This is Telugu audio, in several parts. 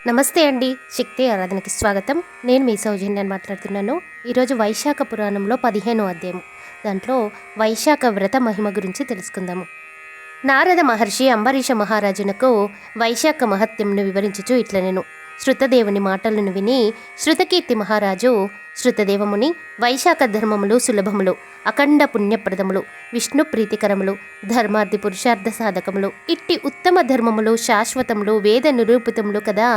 నమస్తే అండి. శక్తి ఆరాధనకి స్వాగతం. నేను మీ సౌజన్యాన్ని మాట్లాడుతున్నాను. ఈరోజు వైశాఖ పురాణంలో 15వ అధ్యాయం. దాంట్లో వైశాఖ వ్రత మహిమ గురించి తెలుసుకుందాము. నారద మహర్షి అంబరీష మహారాజునకు వైశాఖ మహత్యంను వివరించుచు ఇట్లనెను. శృతదేవుని మాటలను విని శృతకీర్తి మహారాజు శృతదేవముని వైశాఖ ధర్మములు సులభములు, అఖండ పుణ్యప్రదములు, విష్ణు ప్రీతికరములు, ధర్మార్థి పురుషార్థ సాధకములు, ఇట్టి ఉత్తమ ధర్మములు శాశ్వతములు, వేద నిరూపితములు కదా.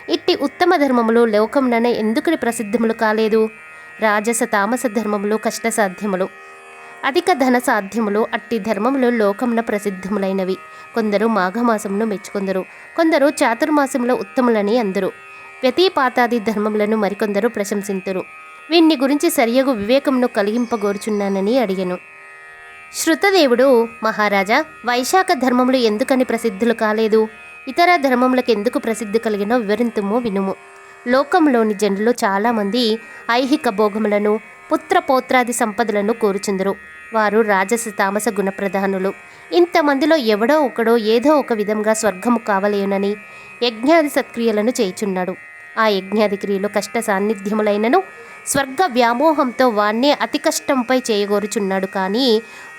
ఇట్టి ఉత్తమ ధర్మములు లోకముననే ఎందుకని ప్రసిద్ధములు కాలేదు? రాజస తామస ధర్మములు కష్టసాధ్యములు, అధిక ధన సాధ్యములు. అట్టి ధర్మములు లోకమున ప్రసిద్ధములైనవి. కొందరు మాఘమాసమును మెచ్చుకొందరు, కొందరు చాతుర్మాసములో ఉత్తములని అందరు. వ్యతిపాతాది ధర్మములను మరికొందరు ప్రశంసింతురు. వీన్ని గురించి సరియగు వివేకమును కలిగింపగోరుచున్నానని అడిగెను. శృతదేవుడు, మహారాజా, వైశాఖ ధర్మములు ఎందుకని ప్రసిద్ధులు కాలేదు? ఇతర ధర్మములకు ఎందుకు ప్రసిద్ధి కలిగినో వివరింతుము వినుము. లోకంలోని జనులు చాలామంది ఐహిక భోగములను, పుత్రపౌత్రాది సంపదలను కోరుచుందరు. వారు రాజస తామస గుణప్రధానులు. ఇంతమందిలో ఎవడో ఒకడో ఏదో ఒక విధంగా స్వర్గము కావలేనని యజ్ఞాది సత్క్రియలను చేయుచున్నాడు. ఆ యజ్ఞాది క్రియలు కష్ట సాన్నిధ్యములైనను స్వర్గ వ్యామోహంతో వాణ్ణే అతి కష్టంపై చేయగోరుచున్నాడు. కానీ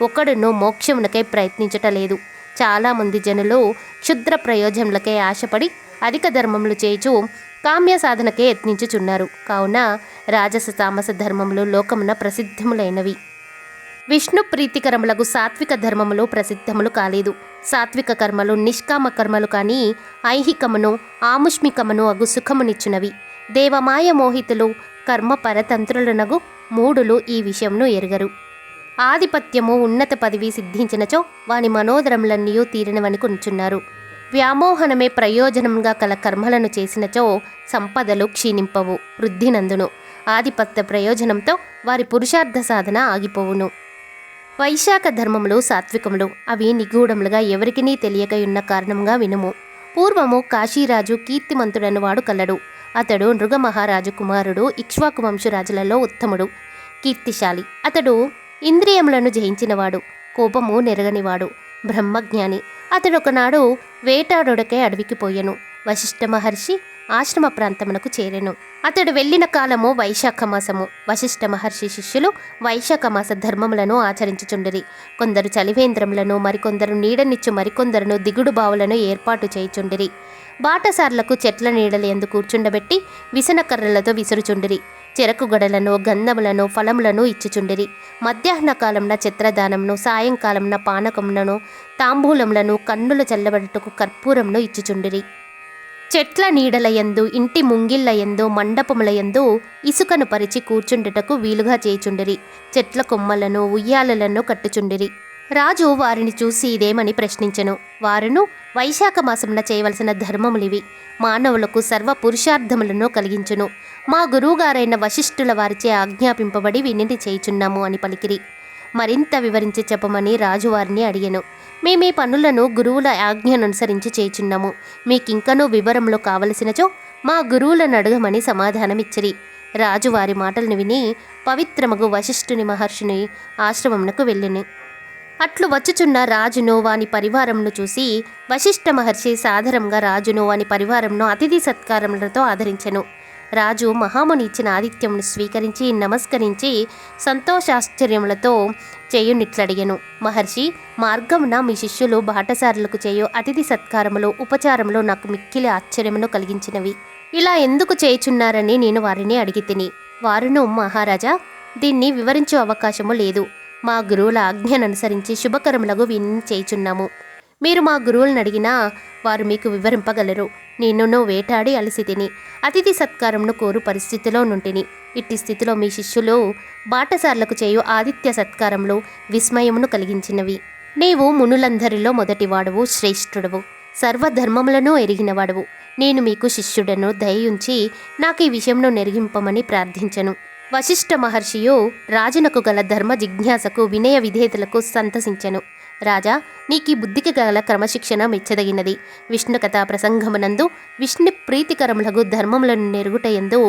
ఒకడును మోక్షమునకై ప్రయత్నించటలేదు. చాలామంది జనులు క్షుద్ర ప్రయోజనములకై ఆశపడి అధిక ధర్మములు చేయుచు కామ్య సాధనకే యత్నించుచున్నారు. కావున రాజస తామస ధర్మములు లోకమున ప్రసిద్ధములైనవి. విష్ణు ప్రీతికరములకు సాత్విక ధర్మములు ప్రసిద్ధములు కాలేదు. సాత్విక కర్మలు నిష్కామ కర్మలు కానీ ఐహికమును ఆముష్మికమును అగు సుఖమునిచ్చునవి. దేవమాయ మోహితులు కర్మ పరతంత్రులనగు మూడులు ఈ విషయమును ఎరుగరు. ఆధిపత్యము ఉన్నత పదవి సిద్ధించినచో వాని మనోదరములన్నీ తీరినవని కొనుచున్నారు. వ్యామోహనమే ప్రయోజనంగా కల కర్మలను చేసినచో సంపదలు క్షీణింపవు, వృద్ధినందును. ఆధిపత్య ప్రయోజనంతో వారి పురుషార్థ సాధన ఆగిపోవును. వైశాఖ ధర్మములు సాత్వికములు. అవి నిగూఢములుగా ఎవరికినీ తెలియకయున్న కారణంగా వినుము. పూర్వము కాశీరాజు కీర్తిమంతుడను వాడు కలడు. అతడు నృగమహారాజు కుమారుడు. ఇక్ష్వాకు వంశరాజులలో ఉత్తముడు, కీర్తిశాలి. అతడు ఇంద్రియములను జయించినవాడు, కోపము నెరగనివాడు, బ్రహ్మజ్ఞాని. అతడొకనాడు వేటాడుటకై అడవికి పోయెను. వశిష్ఠ మహర్షి ఆశ్రమ ప్రాంతమునకు చేరెను. అతడు వెళ్ళిన కాలము వైశాఖ మాసము. వశిష్ఠ మహర్షి శిష్యులు వైశాఖ మాస ధర్మములను ఆచరించుచుండిరి. కొందరు చలివేంద్రములను, మరికొందరు నీడనిచ్చు, మరికొందరును దిగుడు బావులను ఏర్పాటు చేయుచుండిరి. బాటసార్లకు చెట్ల నీడలు ఎందు కూర్చుండబెట్టి విసన కర్రలతో విసురుచుండిరి. చెరకు గడలను, గంధములను, ఫలములను ఇచ్చుచుండిరి. మధ్యాహ్న కాలంన చిత్రదానమును, సాయంకాలంన పానకములను, తాంబూలములను, కన్నుల చల్లబడుటకు కర్పూరమును ఇచ్చుచుండిరి. చెట్ల నీడలయందు, ఇంటి ముంగిళ్ళయందు, మండపములయందు ఇసుకను పరిచి కూర్చుండుటకు వీలుగా చేయుచుండిరి. చెట్ల కొమ్మలను, ఉయ్యాలలను కట్టుచుండిరి. రాజు వారిని చూసి ఇదేమని ప్రశ్నించెను. వారును, వైశాఖ మాసమున చేయవలసిన ధర్మములివి. మానవులకు సర్వ పురుషార్థములను కలిగించును. మా గురువుగారైన వశిష్ఠుల వారిచే ఆజ్ఞాపింపబడి వినిని చేయుచున్నాము అని పలికిరి. మరింత వివరించి చెప్పమని రాజువారిని అడిగెను. మేమీ పనులను గురువుల ఆజ్ఞననుసరించి చేయుచున్నాము. మీకింకనూ వివరములు కావలసినచో మా గురువులను అడగమని సమాధానమిచ్చిరి. రాజు వారి మాటలను విని పవిత్రమగు వశిష్ఠుని మహర్షిని ఆశ్రమమునకు వెళ్ళెను. అట్లు వచ్చుచున్న రాజును వాని పరివారమును చూసి వశిష్ఠ మహర్షి సాదరంగా రాజును వాని పరివారమును అతిథి సత్కారములతో ఆదరించెను. రాజు మహాముని ఇచ్చిన ఆతిథ్యమును స్వీకరించి నమస్కరించి సంతోషాశ్చర్యములతో చేయునిట్లడిగెను. మహర్షి, మార్గమున మీ శిష్యులు బాటసారులకు చేయు అతిథి సత్కారములు, ఉపచారములు నాకు మిక్కిలి ఆశ్చర్యమును కలిగించినవి. ఇలా ఎందుకు చేయుచున్నారని నేను వారిని అడిగితిని. వారును, మహారాజా, దీన్ని వివరించే అవకాశము లేదు. మా గురువుల ఆజ్ఞననుసరించి శుభకరములకు విని చేయుచున్నాము. మీరు మా గురువులను అడిగినా వారు మీకు వివరింపగలరు. నేనును వేటాడి అలసి తిని అతిథి సత్కారమును కోరు పరిస్థితిలో నుంటిని. ఇట్టి స్థితిలో మీ శిష్యులు బాటసార్లకు చేయు ఆదిత్య సత్కారములు విస్మయమును కలిగించినవి. నీవు మునులందరిలో మొదటివాడవు, శ్రేష్ఠుడవు, సర్వధర్మములను ఎరిగినవాడవు. నేను మీకు శిష్యుడను. దయయుంచి నాకు ఈ విషయంలో నెరిగింపమని ప్రార్థించను. వశిష్ఠ మహర్షియు రాజునకు గల ధర్మ జిజ్ఞాసకు, వినయ విధేయతలకు సంతసించెను. రాజా, నీకీ బుద్ధికి గల క్రమశిక్షణ మెచ్చదగినది. విష్ణు కథా ప్రసంగమునందు విష్ణు ప్రీతికరములకు ధర్మములను నెరుగుటయందు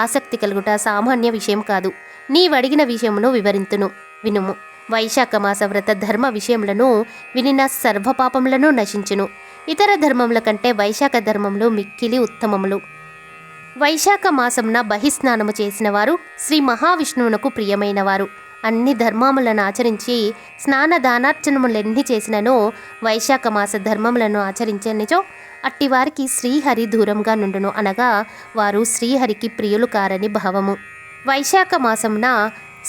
ఆసక్తి కలుగుట సామాన్య విషయం కాదు. నీవడిగిన విషయమును వివరింతును, వినుము. వైశాఖ మాస వ్రత ధర్మ విషయములను వినిన సర్వపాపములను నశించును. ఇతర ధర్మముల కంటే వైశాఖ ధర్మములు మిక్కిలి ఉత్తమములు. వైశాఖ మాసంన బహిస్నానము చేసిన వారు శ్రీ మహావిష్ణువునకు ప్రియమైనవారు. అన్ని ధర్మములను ఆచరించి స్నాన దానార్చనములెన్ని చేసినను వైశాఖ మాస ధర్మములను ఆచరించనిచో అట్టివారికి శ్రీహరి దూరంగా నుండును, అనగా వారు శ్రీహరికి ప్రియులు కారని భావము. వైశాఖ మాసంన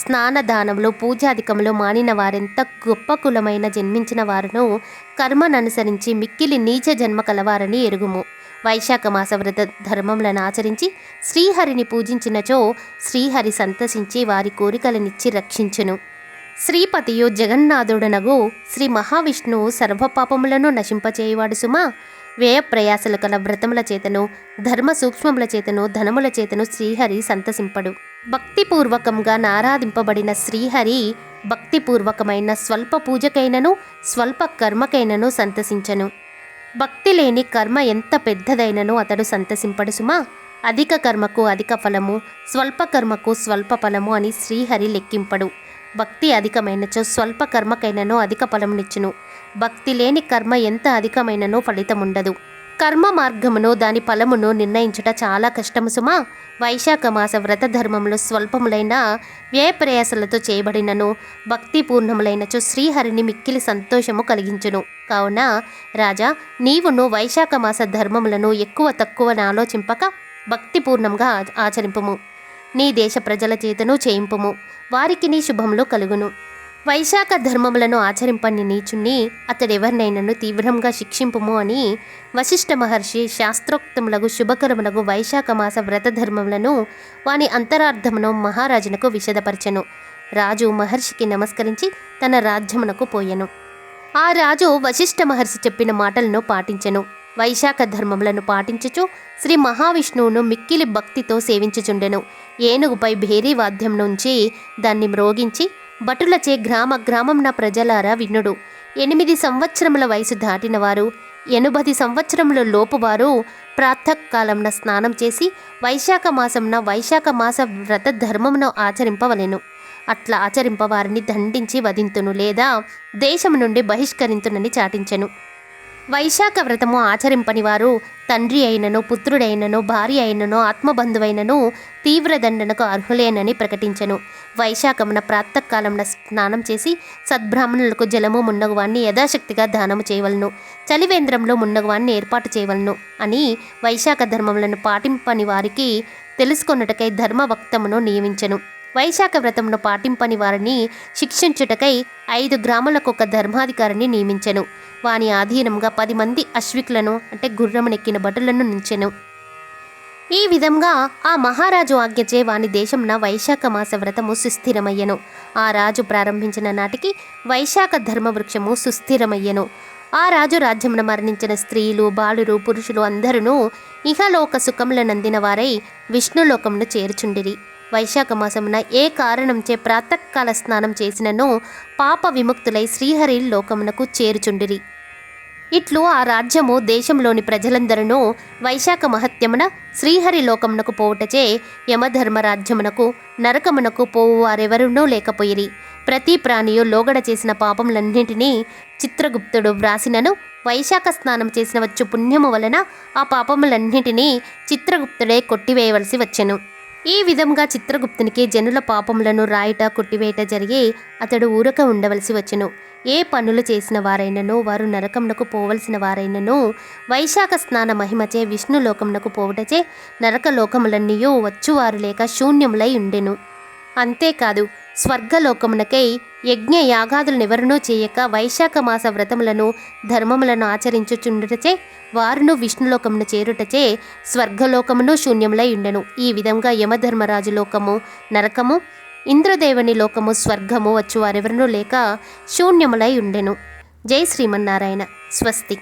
స్నానదానములు పూజాధికములు మానిన వారెంత గొప్ప కులమైన జన్మించిన వారును కర్మననుసరించి మిక్కిలి నీచ జన్మ కలవారని ఎరుగుము. వైశాఖ మాస వ్రత ధర్మములను ఆచరించి శ్రీహరిని పూజించినచో శ్రీహరి సంతసించి వారి కోరికలనిచ్చి రక్షించును. శ్రీపతియు జగన్నాథుడనగు శ్రీ మహావిష్ణువు సర్వపాపములను నశింపచేయువాడు సుమా. వ్యయ ప్రయాసలు కల వ్రతముల చేతను ధర్మ సూక్ష్మముల చేతను ధనముల చేతను శ్రీహరి సంతసింపడు. భక్తిపూర్వకంగా నారాధింపబడిన శ్రీహరి భక్తిపూర్వకమైన స్వల్ప పూజకైనను స్వల్ప కర్మకైనను సంతసించను. భక్తి లేని కర్మ ఎంత పెద్దదైనను అతడు సంతసింపడు సుమా. అధిక కర్మకు అధిక ఫలము, స్వల్ప కర్మకు స్వల్ప ఫలము అని శ్రీహరి లెక్కింపడు. భక్తి అధికమైనచో స్వల్ప కర్మకైనను అధిక ఫలమునిచ్చును. భక్తి లేని కర్మ ఎంత అధికమైననో ఫలితముండదు. కర్మ మార్గమును దాని ఫలమును నిర్ణయించుట చాలా కష్టము సుమా. వైశాఖ మాస వ్రత ధర్మములు స్వల్పములైన వ్యయ ప్రయాసలతో చేయబడినను భక్తిపూర్ణములైనచో శ్రీహరిని మిక్కిలి సంతోషము కలిగించును. కావున రాజా, నీవును వైశాఖ మాస ధర్మములను ఎక్కువ తక్కువని ఆలోచింపక భక్తిపూర్ణంగా ఆచరింపుము. నీ దేశ ప్రజల చేతను చేయింపుము, వారికి నీ శుభములు కలుగును. వైశాఖ ధర్మములను ఆచరింపని నీచుణ్ణి అతడెవరినైనను తీవ్రంగా శిక్షింపుము అని వశిష్ఠ మహర్షి శాస్త్రోక్తములకు శుభకరములకు వైశాఖ మాస వ్రత ధర్మములను వాని అంతరార్థమును మహారాజునకు విశదపరచెను. రాజు మహర్షికి నమస్కరించి తన రాజ్యమునకు పోయెను. ఆ రాజు వశిష్ఠ మహర్షి చెప్పిన మాటలను పాటించెను. వైశాఖ ధర్మములను పాటించుచు శ్రీ మహావిష్ణువును మిక్కిలి భక్తితో సేవించుచుండెను. ఏనుగుపై భేరీ వాద్యం నుంచి దాన్ని మ్రోగించి భటులచే గ్రామ గ్రామంన ప్రజలారా వినుడు. 8 సంవత్సరముల వయసు దాటినవారు 80 సంవత్సరముల లోపువారు ప్రాతకాలంన స్నానం చేసి వైశాఖ మాసంన వైశాఖ మాస వ్రత ధర్మమును ఆచరింపవలెను. అట్లా ఆచరింపవారిని దండించి వధింతును, లేదా దేశము నుండి బహిష్కరింతునని చాటించెను. వైశాఖ వ్రతము ఆచరింపని వారు తండ్రి అయినను పుత్రుడైనను భార్య అయినను ఆత్మబంధువైనను తీవ్ర దండనకు అర్హులేనని ప్రకటించెను. వైశాఖమున ప్రాతకాలంన స్నానం చేసి సద్బ్రాహ్మణులకు జలము మున్నగువాన్ని యథాశక్తిగా దానము చేయవలను, చలివేంద్రంలో మున్నగువాన్ని ఏర్పాటు చేయవలను అని వైశాఖ ధర్మములను పాటింపని వారికి తెలుసుకొనుటకై ధర్మవక్తమును నియమించెను. వైశాఖ వ్రతమును పాటింపని వారిని శిక్షించుటకై 5 గ్రాములకు ఒక ధర్మాధికారిని నియమించెను. వాని ఆధీనంగా 10 మంది అశ్వికులను అంటే గుర్రమునెక్కిన భటులను నుంచెను. ఈ విధంగా ఆ మహారాజు ఆజ్ఞచే వాని దేశంన వైశాఖ మాస వ్రతము సుస్థిరమయ్యను. ఆ రాజు ప్రారంభించిన నాటికి వైశాఖ ధర్మవృక్షము సుస్థిరమయ్యను. ఆ రాజు రాజ్యమున మరణించిన స్త్రీలు బాలురు పురుషులు అందరూ ఇహలోక సుఖములనందిన వారై విష్ణులోకమును చేర్చుండిరి. వైశాఖ మాసమున ఏ కారణంచే ప్రాతకాల స్నానం చేసినను పాప విముక్తులై శ్రీహరి లోకమునకు చేరుచుండిరి. ఇట్లు ఆ రాజ్యము దేశంలోని ప్రజలందరూ వైశాఖ మహత్యమున శ్రీహరి లోకమునకు పోవుటచే యమధర్మరాజ్యమునకు నరకమునకు పోవు వారెవరునూ లేకపోయిరి. ప్రతి ప్రాణియు లోగడ చేసిన పాపములన్నింటినీ చిత్రగుప్తుడు వ్రాసినను వైశాఖ స్నానం చేసిన వచ్చు పుణ్యము వలన ఆ పాపములన్నింటినీ చిత్రగుప్తుడే కొట్టివేయవలసి వచ్చెను. ఈ విధంగా చిత్రగుప్తునికి జనుల పాపములను రాయుట కొట్టివేయట జరిగి అతడు ఊరక ఉండవలసి వచ్చెను. ఏ పనులు చేసిన వారైనను వారు నరకమునకు పోవలసిన వారైనను వైశాఖ స్నాన మహిమచే విష్ణులోకమునకు పోవుటచే నరకలోకములన్నీయూ వచ్చువారు లేక శూన్యములై ఉండెను. అంతేకాదు స్వర్గలోకమునకై యజ్ఞ యాగాదులనెవరునూ చేయక వైశాఖ మాస వ్రతములను ధర్మములను ఆచరించుచుండుటచే వారును విష్ణులోకమును చేరుటచే స్వర్గలోకమును శూన్యములై ఉండెను. ఈ విధంగా యమధర్మరాజు లోకము నరకము, ఇంద్రదేవుని లోకము స్వర్గము వచ్చువారెవరునూ లేక శూన్యములై ఉండెను. జై శ్రీమన్నారాయణ. స్వస్తి.